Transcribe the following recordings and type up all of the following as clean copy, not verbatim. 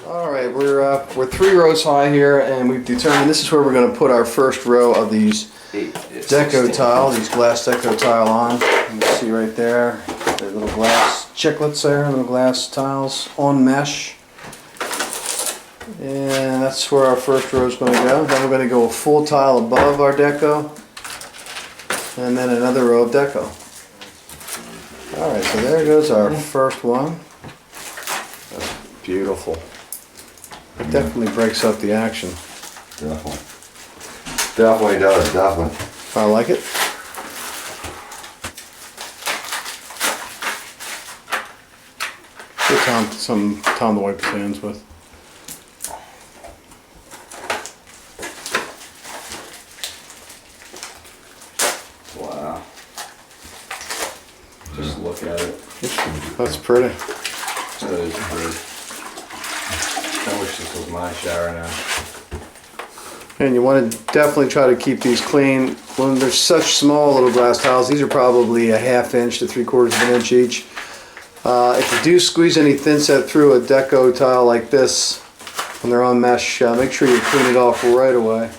Alright, we're 3 rows high here, and we've determined this is where we're going to put our first row of these Deco tile, these glass Deco tile on. You can see right there, the little glass chiclets there, little glass tiles on mesh. And that's where our first row is going to go. Then we're going to go a full tile above our Deco, and then another row of Deco. Alright, so there goes our first one. That's beautiful. It definitely breaks up the action. Definitely. Definitely does, definitely. I like it. Give Tom to wipe his hands with. Wow. Just look at it. That's pretty. That is pretty. I wish this was my shower now. And you want to definitely try to keep these clean. When they're such small little glass tiles, these are probably a 1/2 inch to 3/4 of an inch each. If you do squeeze any thin set through a Deco tile like this, when they're on mesh, make sure you clean it off right away.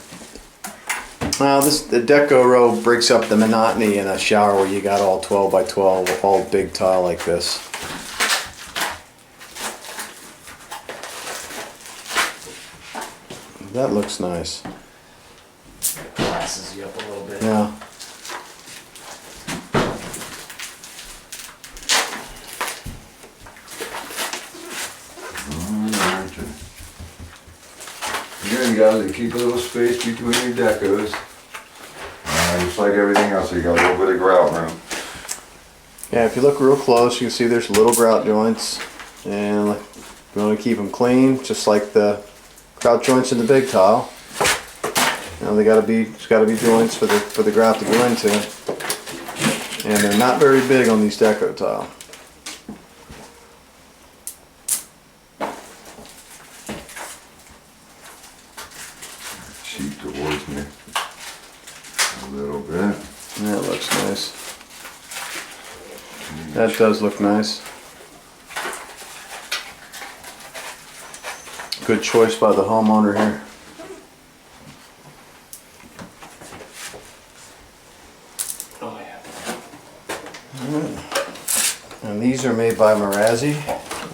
The Deco row breaks up the monotony in a shower where you got all 12 by 12, all big tile like this. That looks nice. Glasses you up a little bit. Yeah. Again, guys, you keep a little space between your decos. Just like everything else, you got a little bit of grout room. Yeah, if you look real close, you can see there's little grout joints, and we want to keep them clean, just like the grout joints in the big tile. You know, there's got to be joints for the grout to go into, and they're not very big on these Deco tile. Sheet towards me a little bit. That looks nice. That does look nice. Good choice by the homeowner here. Oh yeah. And these are made by Marazzi,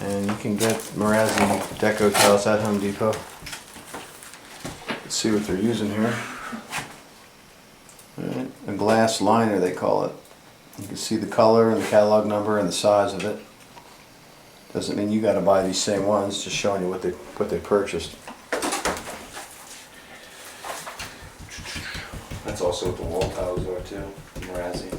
and you can get Marazzi Deco tiles at Home Depot. Let's see what they're using here. Alright, a glass liner they call it. You can see the color and the catalog number and the size of it. Doesn't mean you got to buy these same ones, just showing you what they purchased. That's also what the wall tiles are too. Marazzi.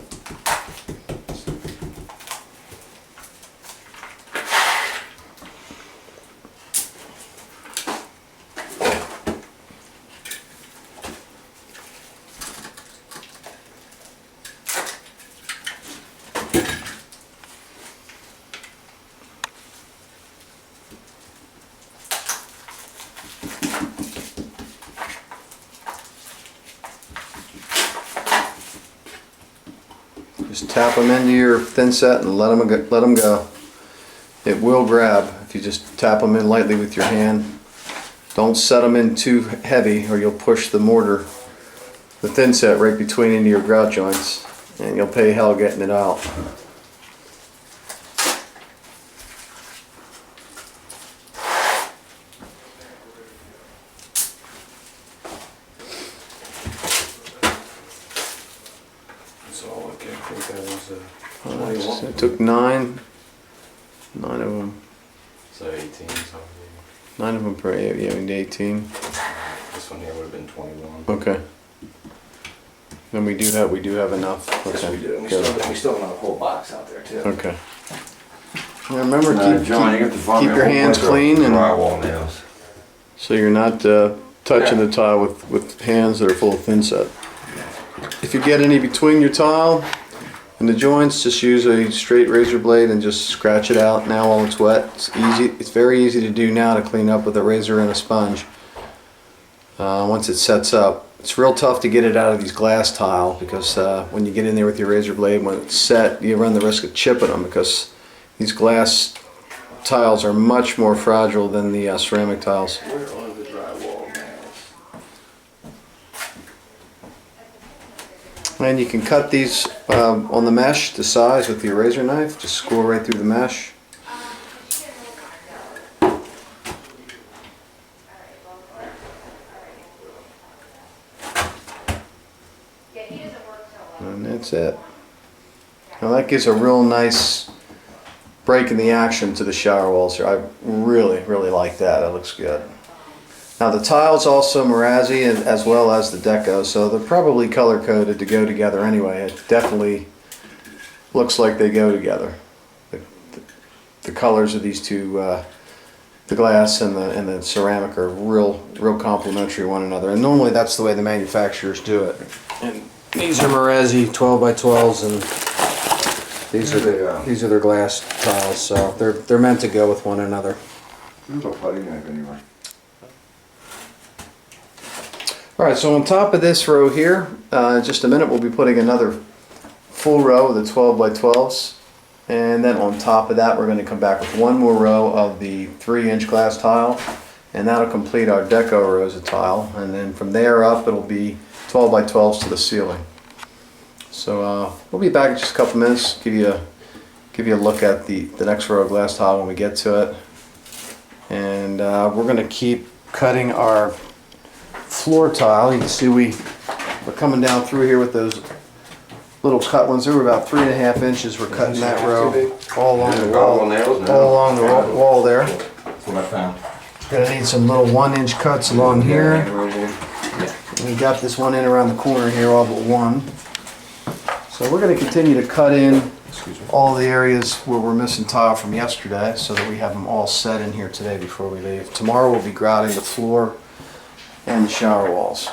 Just tap them into your thin set and let them go. It will grab if you just tap them in lightly with your hand. Don't set them in too heavy or you'll push the mortar, the thin set, right between into your grout joints, and you'll pay hell getting it out. So okay, I think that was 21. It took nine of them. So 18 something. 9 of them per 18. This one here would have been 21. Okay. Then we do have enough. Yes, Okay. we do. Good. We still have another whole box out there too. Okay. Now remember, John, you have to find keep me a your whole hands bunch of clean, and drywall nails. so you're not touching the tile with hands that are full of thin set. If you get any between your tile and the joints, just use a straight razor blade and just scratch it out now while it's wet. It's easy. It's very easy to do now to clean up with a razor and a sponge. Once it sets up, it's real tough to get it out of these glass tile because when you get in there with your razor blade, when it's set, you run the risk of chipping them because these glass tiles are much more fragile than the ceramic tiles. Where are the drywall nails? And you can cut these on the mesh to size with the eraser knife. Just score right through the mesh. And that's it. Now that gives a real nice break in the action to the shower walls here. I really, really like that. That looks good. Now the tiles also Marazzi as well as the Deco, so they're probably color coded to go together anyway. It definitely looks like they go together. The colors of these two, the glass and the ceramic, are real complementary to one another. And normally that's the way the manufacturers do it. And these are Marazzi 12 by 12s, and these are their glass tiles, so they're meant to go with one another. There's a putty knife anyway. Alright, so on top of this row here, in just a minute we'll be putting another full row of the 12 by 12s. And then on top of that we're going to come back with one more row of the 3-inch glass tile. And that'll complete our Deco rows of tile. And then from there up it'll be 12 by 12s to the ceiling. So we'll be back in just a couple minutes, give you a look at the next row of glass tile when we get to it. And we're going to keep cutting our floor tile. You can see we're coming down through here with those little cut ones. They were about 3.5 inches. We're cutting that row all along the wall, all along the wall there. That's what I found. Gonna need some little 1-inch cuts along here. And we got this one in around the corner here, all but one. So we're going to continue to cut in all the areas where we're missing tile from yesterday, so that we have them all set in here today before we leave. Tomorrow we'll be grouting the floor and the shower walls.